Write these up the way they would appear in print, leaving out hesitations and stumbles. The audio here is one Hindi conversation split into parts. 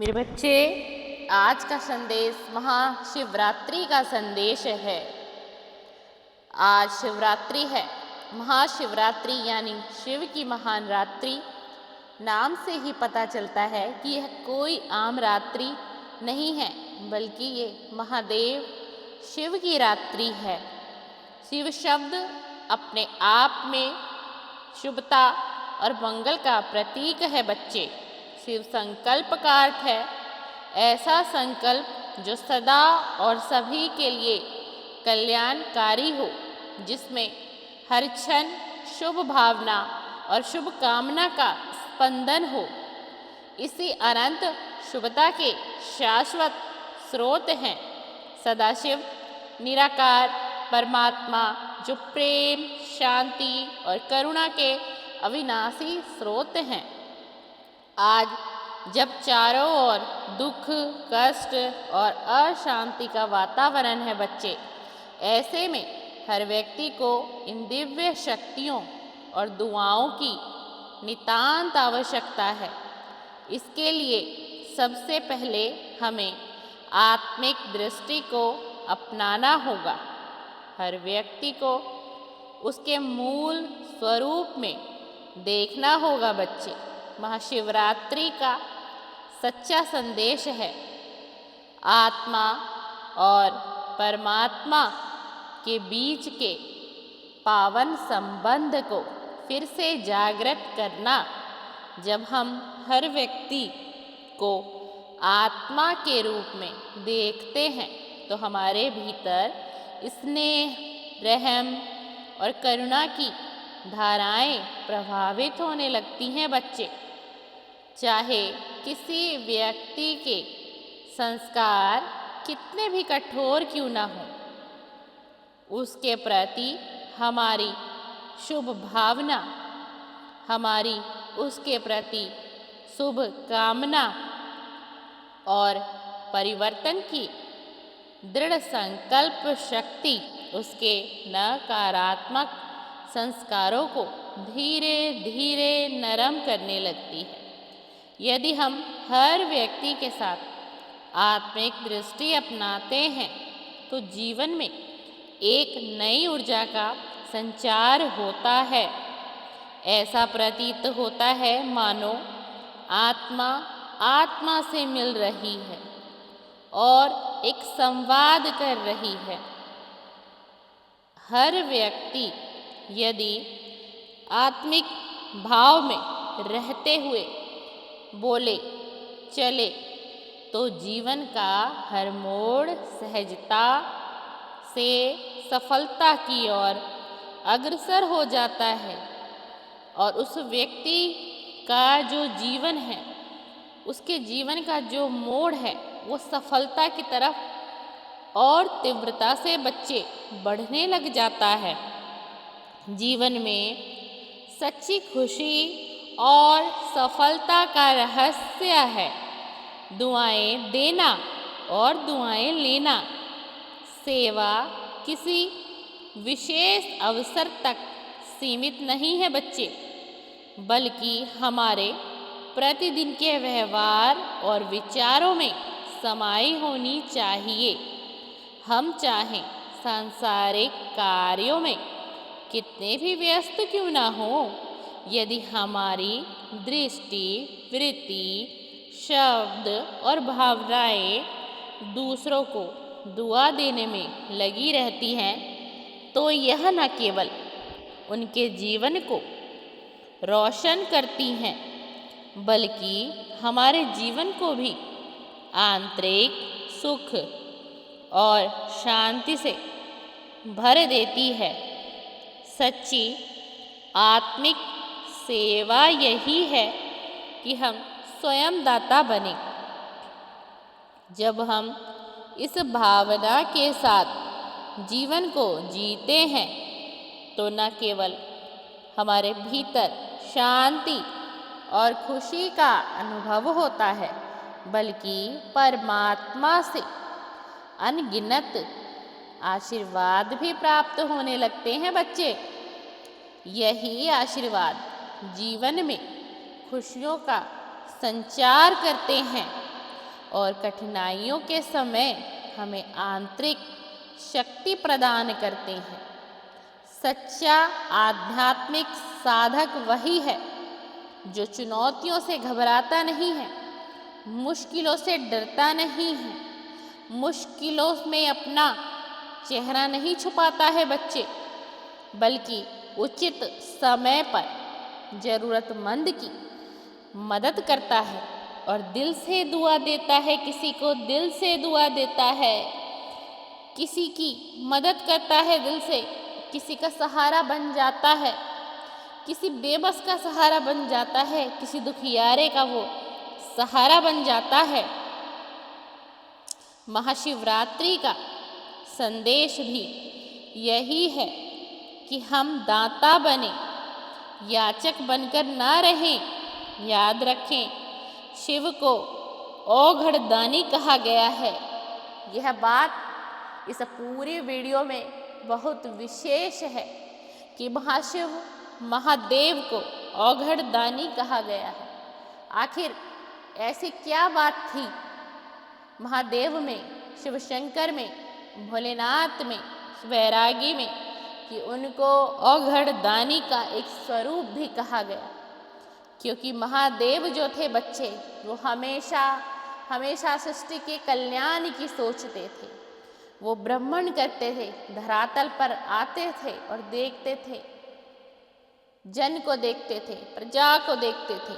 मेरे बच्चे, आज का संदेश महाशिवरात्रि का संदेश है। आज शिवरात्रि है। महाशिवरात्रि यानी शिव की महान रात्रि। नाम से ही पता चलता है कि यह कोई आम रात्रि नहीं है, बल्कि ये महादेव शिव की रात्रि है। शिव शब्द अपने आप में शुभता और मंगल का प्रतीक है बच्चे। शिव संकल्प का अर्थ है ऐसा संकल्प जो सदा और सभी के लिए कल्याणकारी हो, जिसमें हर क्षण शुभ भावना और शुभ कामना का स्पंदन हो। इसी अनंत शुभता के शाश्वत स्रोत हैं सदाशिव निराकार परमात्मा, जो प्रेम, शांति और करुणा के अविनाशी स्रोत हैं। आज जब चारों ओर दुख, कष्ट और अशांति का वातावरण है बच्चे, ऐसे में हर व्यक्ति को इन दिव्य शक्तियों और दुआओं की नितांत आवश्यकता है। इसके लिए सबसे पहले हमें आत्मिक दृष्टि को अपनाना होगा। हर व्यक्ति को उसके मूल स्वरूप में देखना होगा बच्चे। महाशिवरात्रि का सच्चा संदेश है आत्मा और परमात्मा के बीच के पावन संबंध को फिर से जागृत करना। जब हम हर व्यक्ति को आत्मा के रूप में देखते हैं तो हमारे भीतर स्नेह, रहम और करुणा की धाराएं प्रभावित होने लगती हैं बच्चे। चाहे किसी व्यक्ति के संस्कार कितने भी कठोर क्यों न हों, उसके प्रति हमारी शुभ भावना, हमारी उसके प्रति शुभ कामना और परिवर्तन की दृढ़ संकल्प शक्ति उसके नकारात्मक संस्कारों को धीरे धीरे नरम करने लगती है। यदि हम हर व्यक्ति के साथ आत्मिक दृष्टि अपनाते हैं तो जीवन में एक नई ऊर्जा का संचार होता है। ऐसा प्रतीत होता है मानो आत्मा आत्मा से मिल रही है और एक संवाद कर रही है। हर व्यक्ति यदि आत्मिक भाव में रहते हुए बोले चले तो जीवन का हर मोड़ सहजता से सफलता की ओर अग्रसर हो जाता है और उस व्यक्ति का जो जीवन है, उसके जीवन का जो मोड़ है, वो सफलता की तरफ और तीव्रता से बच्चे बढ़ने लग जाता है। जीवन में सच्ची खुशी और सफलता का रहस्य है दुआएं देना और दुआएं लेना। सेवा किसी विशेष अवसर तक सीमित नहीं है बच्चे, बल्कि हमारे प्रतिदिन के व्यवहार और विचारों में समाई होनी चाहिए। हम चाहें सांसारिक कार्यों में कितने भी व्यस्त क्यों ना हो, यदि हमारी दृष्टि, वृत्ति, शब्द और भावनाएं दूसरों को दुआ देने में लगी रहती हैं, तो यह न केवल उनके जीवन को रोशन करती हैं, बल्कि हमारे जीवन को भी आंतरिक सुख और शांति से भर देती है। सच्ची आत्मिक सेवा यही है कि हम स्वयं दाता बने। जब हम इस भावना के साथ जीवन को जीते हैं तो न केवल हमारे भीतर शांति और खुशी का अनुभव होता है, बल्कि परमात्मा से अनगिनत आशीर्वाद भी प्राप्त होने लगते हैं बच्चे। यही आशीर्वाद जीवन में खुशियों का संचार करते हैं और कठिनाइयों के समय हमें आंतरिक शक्ति प्रदान करते हैं। सच्चा आध्यात्मिक साधक वही है जो चुनौतियों से घबराता नहीं है, मुश्किलों से डरता नहीं है, मुश्किलों में अपना चेहरा नहीं छुपाता है बच्चे, बल्कि उचित समय पर जरूरतमंद की मदद करता है और दिल से दुआ देता है, किसी को दिल से दुआ देता है, किसी की मदद करता है दिल से, किसी का सहारा बन जाता है, किसी बेबस का सहारा बन जाता है, किसी दुखियारे का वो सहारा बन जाता है। महाशिवरात्रि का संदेश भी यही है कि हम दाता बने, याचक बनकर ना रहें। याद रखें, शिव को औघड़दानी कहा गया है। यह बात इस पूरी वीडियो में बहुत विशेष है कि महाशिव महादेव को औघड़दानी कहा गया है। आखिर ऐसी क्या बात थी महादेव में, शिव शंकर में, भोलेनाथ में, वैरागी में कि उनको औघड़दानी का एक स्वरूप भी कहा गया? क्योंकि महादेव जो थे बच्चे, वो हमेशा हमेशा सृष्टि के कल्याण की सोचते थे। वो ब्रह्मण करते थे, धरातल पर आते थे और देखते थे, जन को देखते थे, प्रजा को देखते थे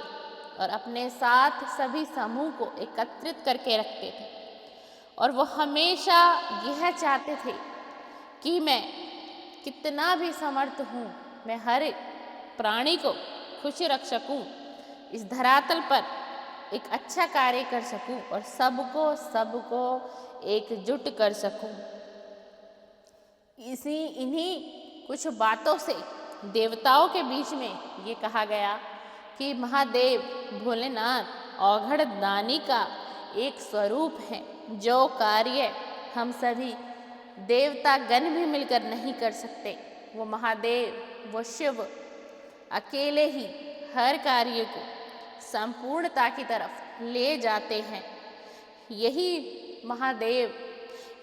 और अपने साथ सभी समूह को एकत्रित करके रखते थे। और वो हमेशा यह चाहते थे कि मैं कितना भी समर्थ हूँ, मैं हर एक प्राणी को खुश रख सकूँ, इस धरातल पर एक अच्छा कार्य कर सकूँ और सबको एकजुट कर सकूँ। इन्हीं कुछ बातों से देवताओं के बीच में ये कहा गया कि महादेव भोलेनाथ औघड़दानी का एक स्वरूप है, जो कार्य हम सभी देवता गण भी मिलकर नहीं कर सकते, वो महादेव, वो शिव अकेले ही हर कार्य को संपूर्णता की तरफ ले जाते हैं। यही महादेव,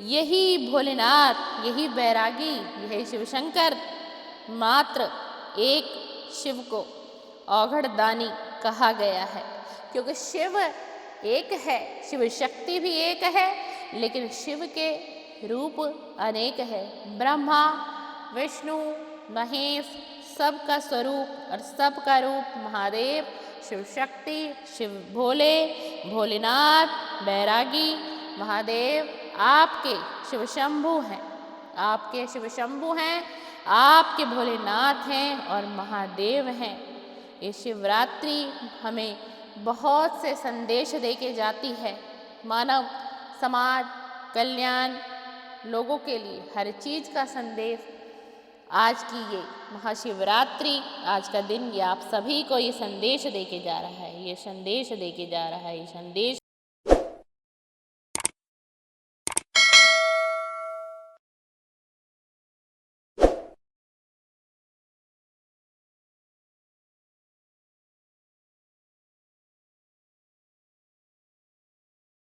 यही भोलेनाथ, यही बैरागी, यही शिवशंकर मात्र एक शिव को औघड़दानी कहा गया है। क्योंकि शिव एक है, शिव शक्ति भी एक है, लेकिन शिव के रूप अनेक है। ब्रह्मा, विष्णु, महेश, सबका स्वरूप और सबका रूप महादेव, शिव शक्ति, शिव भोले, भोलेनाथ, बैरागी, महादेव आपके शिव शंभु हैं, आपके शिव शंभु हैं, आपके भोलेनाथ हैं और महादेव हैं। ये शिवरात्रि हमें बहुत से संदेश दे के जाती है। मानव समाज कल्याण, लोगों के लिए हर चीज़ का संदेश आज की ये महाशिवरात्रि, आज का दिन, ये आप सभी को ये संदेश दे के जा रहा है, ये संदेश दे के जा रहा है। ये संदेश